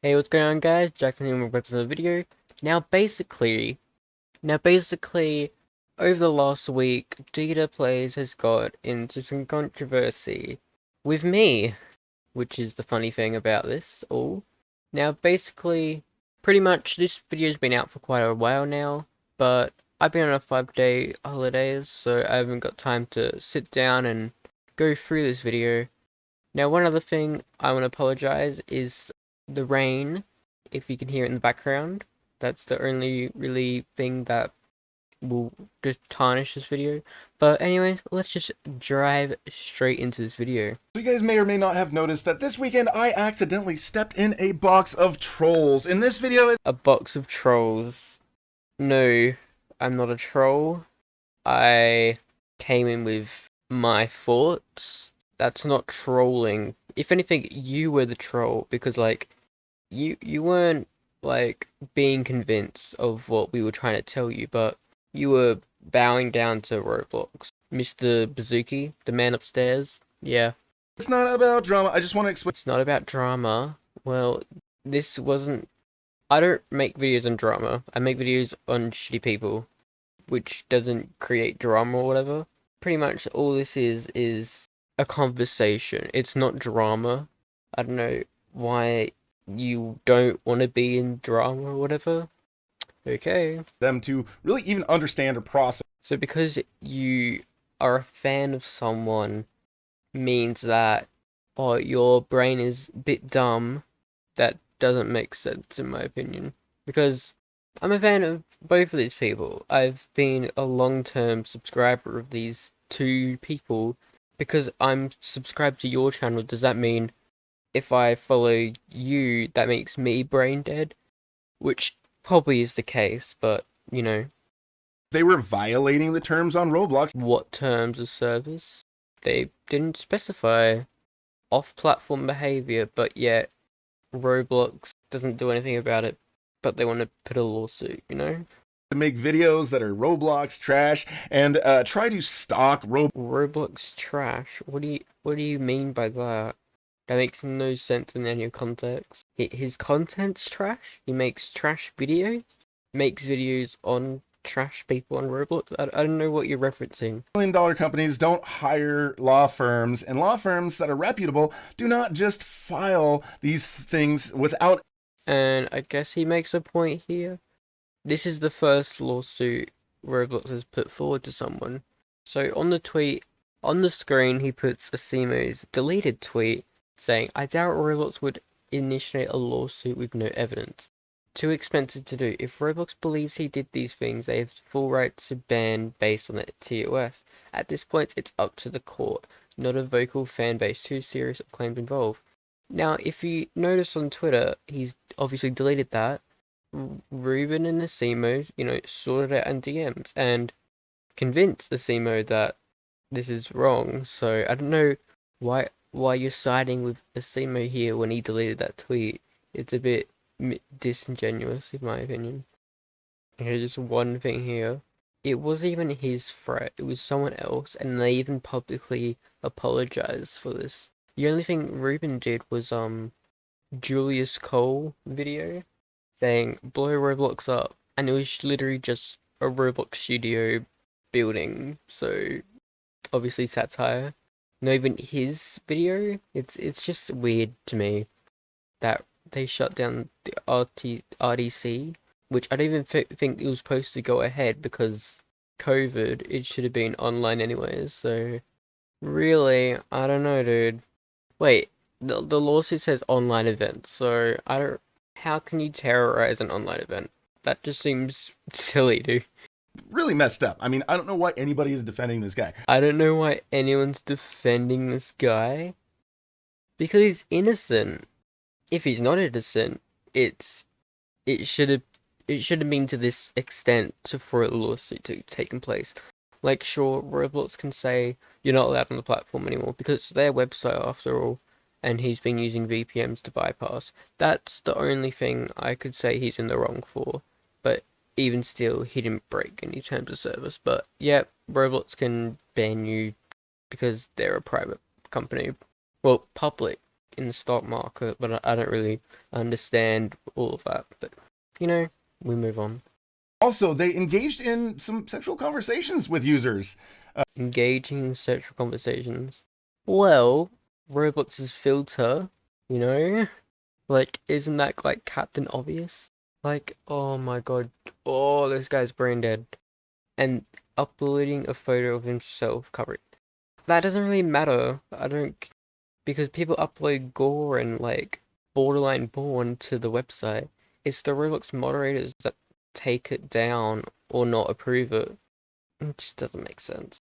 Hey, what's going on, guys? Jackson here, welcome back to another video. Now basically, over the last week, DeeterPlays has got into some controversy with me, which is the funny thing about this all. Now, basically, pretty much this video's been out for quite a while now, but I've been on a 5-day holidays, so I haven't got time to sit down and go through this video. Now, one other thing I want to apologize is the rain, if you can hear it in the background. That's the only really thing that will just tarnish this video. But anyways, let's just drive straight into this video. So you guys may or may not have noticed that this weekend I accidentally stepped in a box of trolls. In this video, A box of trolls. No, I'm not a troll. I came in with my thoughts. That's not trolling. If anything, you were the troll because you weren't like being convinced of what we were trying to tell you, but you were bowing down to Roblox. Mr. Bazooki, the man upstairs. Yeah. it's not about drama. I just want to explain. It's not about drama. Well, this wasn't. I don't make videos on drama. I make videos on shitty people, which doesn't create drama or whatever. Pretty much all this is a conversation. It's not drama. I don't know why you don't want to be in drama or whatever. Okay. Them to really even understand or process. So because you are a fan of someone means that, oh, your brain is a bit dumb. That doesn't make sense in my opinion. Because I'm a fan of both of these people. I've been a long-term subscriber of these two people because I'm subscribed to your channel. Does that mean if I follow you, that makes me brain dead? Which probably is the case, but, you know. They were violating the terms on Roblox. What terms of service? They didn't specify off-platform behavior, but yet Roblox doesn't do anything about it, but they want to put a lawsuit, you know? To make videos that are Roblox trash and try to stalk Roblox trash? What do you mean by that? That makes no sense in any context. His content's trash? He makes trash videos? Makes videos on trash people on Roblox? I don't know what you're referencing. $1 million companies don't hire law firms, and law firms that are reputable do not just file these things without. And I guess he makes a point here. This is the first lawsuit Roblox has put forward to someone. So on the tweet, on the screen, he puts Asimo's deleted tweet saying, I doubt Roblox would initiate a lawsuit with no evidence. Too expensive to do. If Roblox believes he did these things, they have full right to ban based on the TOS. At this point, it's up to the court, not a vocal fan base. Too serious of claims involved. Now, if you notice on Twitter, he's obviously deleted that. Ruben and Asimo, sorted out in DMs and convinced Asimo that this is wrong. So I don't know why you're siding with Asimo here when he deleted that tweet. It's a bit disingenuous, in my opinion. Okay, just one thing here. It wasn't even his threat. It was someone else, and they even publicly apologized for this. The only thing Ruben did was Julius Cole video saying blow Roblox up, and it was literally just a Roblox studio building. So obviously satire. Not even his video. It's just weird to me that they shut down the RDC, which I don't even think it was supposed to go ahead because COVID. It should have been online anyways. So really, I don't know, dude. Wait, the lawsuit says online events, so I don't. How can you terrorize an online event? That just seems silly, dude. Really messed up. I mean, I don't know why anybody is defending this guy. I don't know why anyone's defending this guy. Because he's innocent. If he's not innocent, it should have been to this extent for a lawsuit to taken place. Like, sure, Roblox can say you're not allowed on the platform anymore because it's their website after all, and he's been using VPNs to bypass. That's the only thing I could say he's in the wrong for. But even still, he didn't break any terms of service. But yeah, Roblox can ban you because they're a private company. Well, public. in the stock market, but I don't really understand all of that. But you know, we move on. Also, they engaged in some sexual conversations with users. Engaging in sexual conversations. Well, Roblox's filter, you know, like isn't that like Captain Obvious? Like, oh my god, oh this guy's brain dead, and uploading a photo of himself covered. That doesn't really matter. I don't because people upload gore and like borderline porn to the website. It's the Roblox moderators that take it down or not approve it. It just doesn't make sense.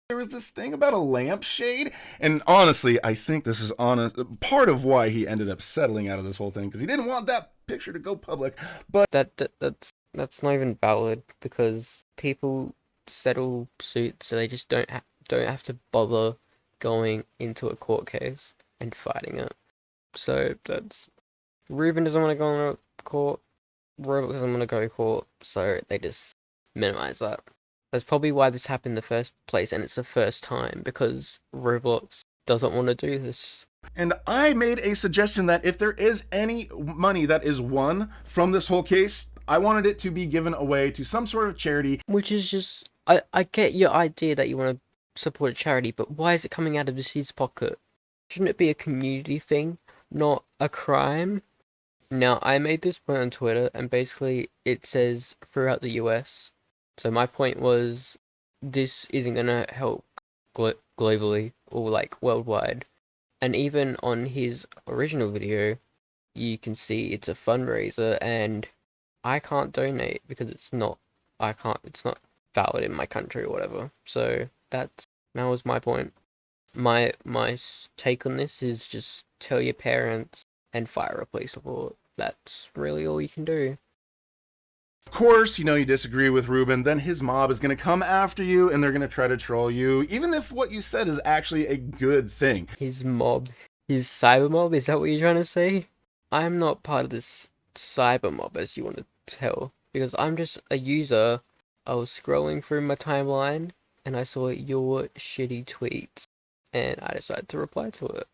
There was this thing about a lampshade, and honestly, I think this is part of why he ended up settling out of this whole thing because he didn't want that picture to go public. But That's not even valid because people settle suits, so they just don't have to bother going into a court case and fighting it. So that's Ruben doesn't want to go on a court. Roblox doesn't want to go to court, so they just minimize that. That's probably why this happened in the first place, and it's the first time because Roblox doesn't want to do this. And I made a suggestion that if there is any money that is won from this whole case, I wanted it to be given away to some sort of charity. Which is just, I get your idea that you want to support a charity, but why is it coming out of his pocket? Shouldn't it be a community thing, not a crime? Now, I made this point on Twitter, and basically it says throughout the US. So my point was, this isn't gonna help globally or like worldwide. And even on his original video, you can see it's a fundraiser, and I can't donate because it's not valid in my country or whatever. So that was my point. My take on this is just tell your parents and file a police report. That's really all you can do. Of course, you disagree with Ruben, then his mob is going to come after you and they're going to try to troll you, even if what you said is actually a good thing. His mob, his cyber mob, is that what you're trying to say? I'm not part of this cyber mob, as you want to tell, because I'm just a user. I was scrolling through my timeline and I saw your shitty tweets, and I decided to reply to it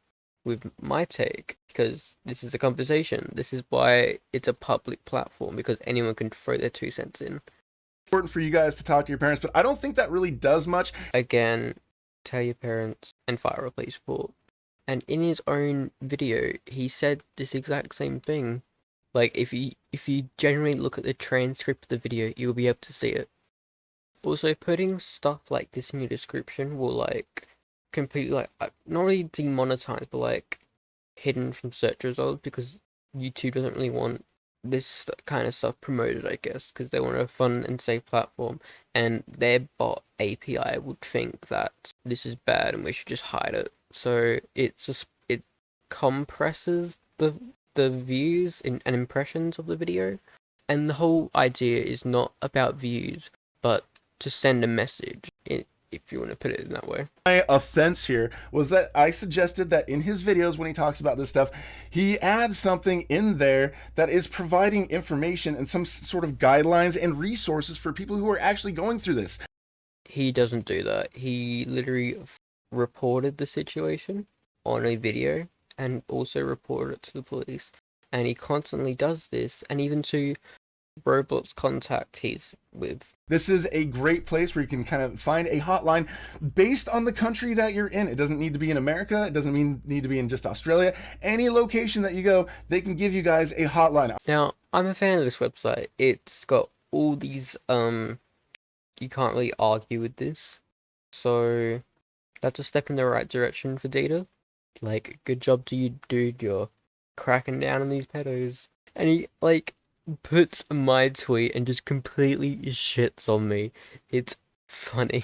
with my take because this is a conversation. This is why it's a public platform, because anyone can throw their 2 cents in. Important for you guys to talk to your parents, but I don't think that really does much. Again, tell your parents and file a police report. And in his own video, he said this exact same thing. Like, if you genuinely look at the transcript of the video, you'll be able to see it. Also, putting stuff like this in your description will, like, completely, like, not really demonetized, but, like, hidden from search results, because YouTube doesn't really want this kind of stuff promoted, I guess, because they want a fun and safe platform, and their bot API would think that this is bad and we should just hide it. So it compresses the views and impressions of the video, and the whole idea is not about views, but to send a message, if you want to put it in that way. My offense here was that I suggested that in his videos, when he talks about this stuff, he adds something in there that is providing information and some sort of guidelines and resources for people who are actually going through this. He doesn't do that. He literally reported the situation on a video and also reported it to the police. And he constantly does this, and even to Roblox contact he's with. This is a great place where you can kind of find a hotline based on the country that you're in. It doesn't need to be in America. It doesn't need to be in just Australia. Any location that you go, they can give you guys a hotline. Now, I'm a fan of this website. It's got all these, you can't really argue with this. So, that's a step in the right direction for Data. Like, good job to you, dude. You're cracking down on these pedos. And he, like, puts my tweet and just completely shits on me. It's funny.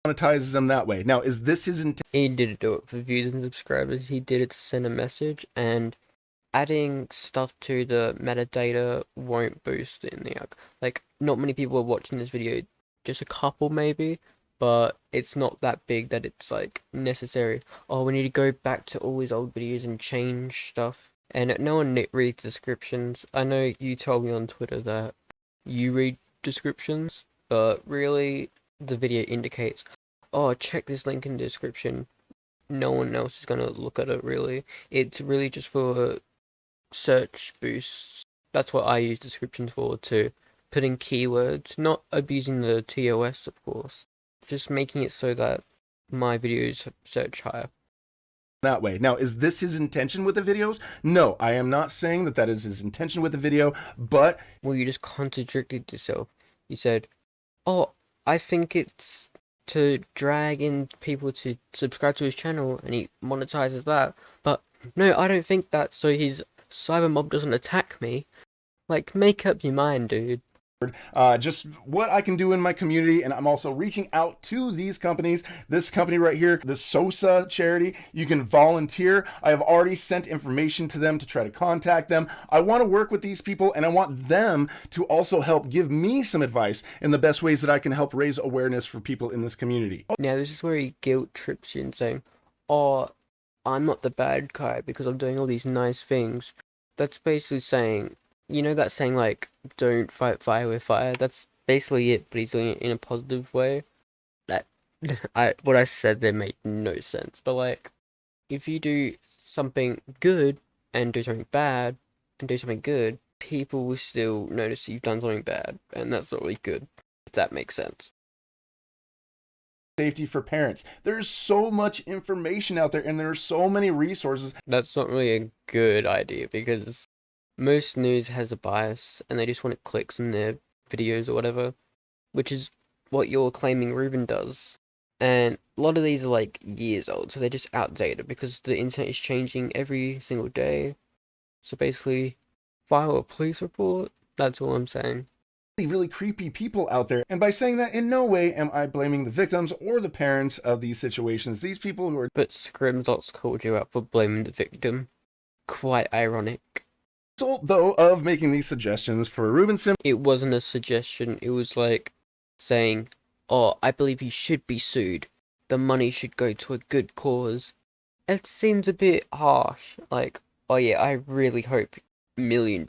Monetizes them that way. Now, is this his intent? He didn't do it for views and subscribers. He did it to send a message, and adding stuff to the metadata won't boost it in the app. Like, not many people are watching this video, just a couple maybe, but it's not that big that it's like necessary. Oh, we need to go back to all his old videos and change stuff. And no one reads descriptions. I know you told me on Twitter that you read descriptions, but really the video indicates, oh, check this link in the description. no one else is gonna look at it really. It's really just for search boosts. That's what I use descriptions for, to put in keywords, not abusing the TOS, of course. Just making it so that my videos search higher. That way. Now, is this his intention with the videos? No, I am not saying that that is his intention with the video, but... Well, you just contradicted yourself. You said, oh, I think it's to drag in people to subscribe to his channel, and he monetizes that. But, no, I don't think that, so his cyber mob doesn't attack me. Like, make up your mind, dude. Just what I can do in my community, and I'm also reaching out to these companies. This company right here, the SOSA charity, you can volunteer. I have already sent information to them to try to contact them. I want to work with these people, and I want them to also help give me some advice in the best ways that I can help raise awareness for people in this community. Now, this is where he guilt trips you and saying, oh, I'm not the bad guy because I'm doing all these nice things. That's basically saying, you know that saying, like, don't fight fire with fire? That's basically it, but he's doing it in a positive way. That, what I said there made no sense. But, like, if you do something good and do something bad and do something good, people will still notice you've done something bad, and that's not really good, if that makes sense. Safety for parents. There's so much information out there, and there are so many resources. That's not really a good idea, because most news has a bias, and they just want clicks on their videos or whatever, which is what you're claiming Ruben does. And a lot of these are like years old, so they're just outdated because the internet is changing every single day. So basically, file a police report. That's all I'm saying. Really creepy people out there. And by saying that, in no way am I blaming the victims or the parents of these situations. These people who are... But Scrimdots called you out for blaming the victim. Quite ironic. Though, of making these suggestions for Ruben Sim. It wasn't a suggestion, it was like saying, oh, I believe he should be sued. The money should go to a good cause. It seems a bit harsh. Like, oh yeah, I really hope $1 million.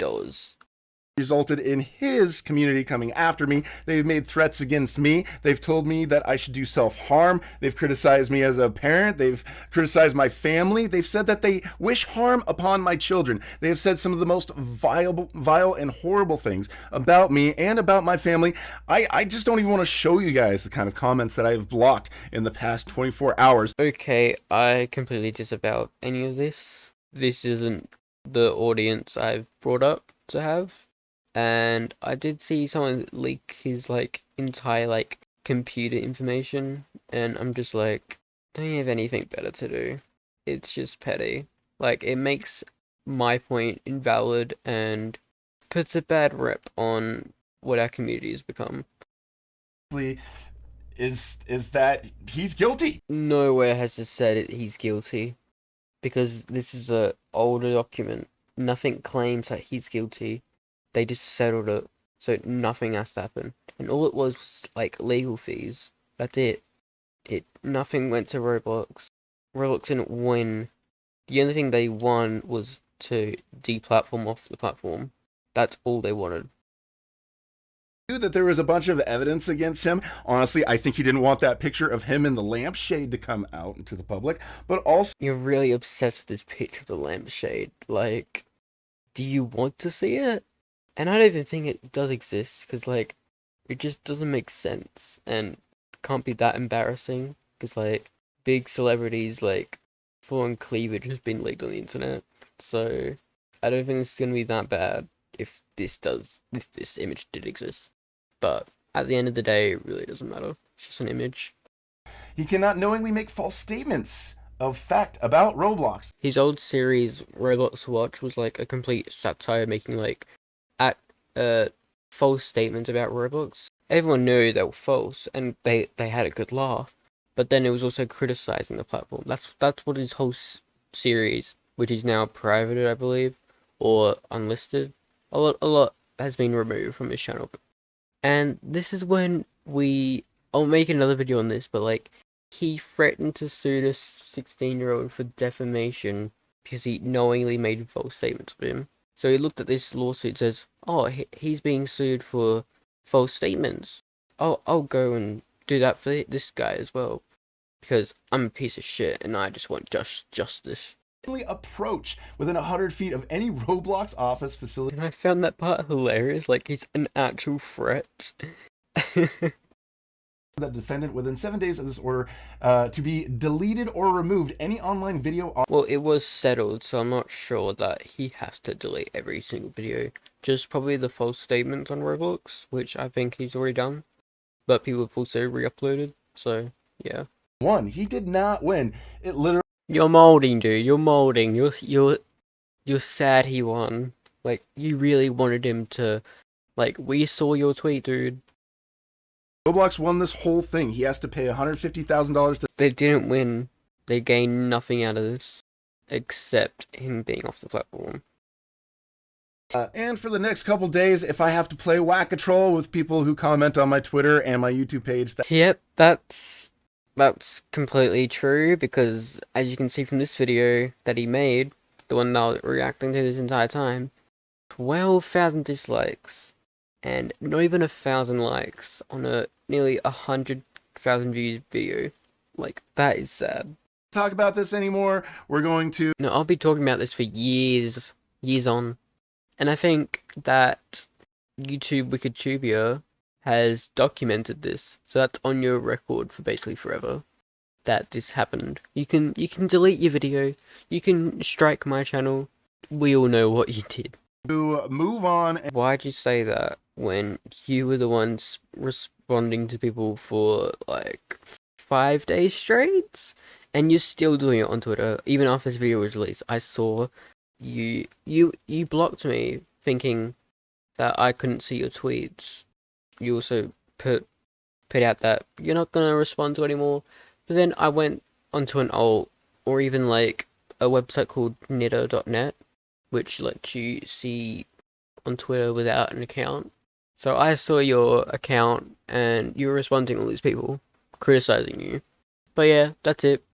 Resulted in his community coming after me. They've made threats against me. They've told me that I should do self-harm. They've criticized me as a parent. They've criticized my family. They've said that they wish harm upon my children. They have said some of the most vile and horrible things about me and about my family. I just don't even want to show you guys the kind of comments that I have blocked in the past 24 hours. Okay, I completely disavow any of this. This isn't the audience I've brought up to have. And I did see someone leak his, like, entire, like, computer information, and I'm just like, don't you have anything better to do? It's just petty. Like, it makes my point invalid and puts a bad rep on what our community has become. Is that he's guilty? Nowhere has it said he's guilty, because this is a older document. Nothing claims that he's guilty. They just settled it, so nothing has to happen. And all it was like legal fees. That's it. Nothing went to Roblox. Roblox didn't win. The only thing they won was to deplatform off the platform. That's all they wanted. That there was a bunch of evidence against him. Honestly, I think he didn't want that picture of him in the lampshade to come out into the public, but also... You're really obsessed with this picture of the lampshade. Like, do you want to see it? And I don't even think it does exist, because, like, it just doesn't make sense, and can't be that embarrassing, because, like, big celebrities, like, full-on cleavage has been leaked on the internet, so I don't think it's gonna be that bad if this image did exist. But at the end of the day, it really doesn't matter. It's just an image. He cannot knowingly make false statements of fact about Roblox. His old series, Roblox Watch, was, like, a complete satire, making, like, false statements about Roblox. Everyone knew they were false, and they had a good laugh. But then it was also criticizing the platform. That's what his whole series, which is now privated, I believe, or unlisted. A lot has been removed from his channel. And this is when I'll make another video on this, but like, he threatened to sue this 16-year-old for defamation because he knowingly made false statements of him. So he looked at this lawsuit and says, oh, he's being sued for false statements. I'll go and do that for this guy as well. because I'm a piece of shit and I just want justice. Approach within 100 feet of any Roblox office facility. And I found that part hilarious, like he's an actual threat. That defendant within 7 days of this order to be deleted or removed any online video. Well, it was settled, so I'm not sure that he has to delete every single video. Just probably the false statements on Roblox, which I think he's already done. But people have also re-uploaded, so yeah. One, he did not win. It literally. You're molding, dude. You're molding. You're sad he won. Like, you really wanted him to. Like, we saw your tweet, dude. Roblox won this whole thing. He has to pay $150,000 to. They didn't win. They gained nothing out of this, except him being off the platform. And for the next couple days, if I have to play Whack-A-Troll with people who comment on my Twitter and my YouTube page. Yep, that's completely true, because as you can see from this video that he made, the one that I was reacting to this entire time, 12,000 dislikes, and not even 1,000 likes on a nearly 100,000 views video. Like, that is sad. Talk about this anymore. We're going to. No, I'll be talking about this for years on. And I think that YouTube Wikitubia has documented this, so that's on your record for basically forever that this happened. You can delete your video, you can strike my channel. We all know what you did. To move on. Why'd you say that when you were the ones responding to people for like 5 days straight, and you're still doing it on Twitter even after this video was released? I saw you blocked me thinking that I couldn't see your tweets. You also put out that you're not gonna respond to anymore. But then I went onto an alt, or even like a website called knitter.net, which lets you see on Twitter without an account. So I saw your account and you were responding to all these people criticizing you. But yeah, that's it.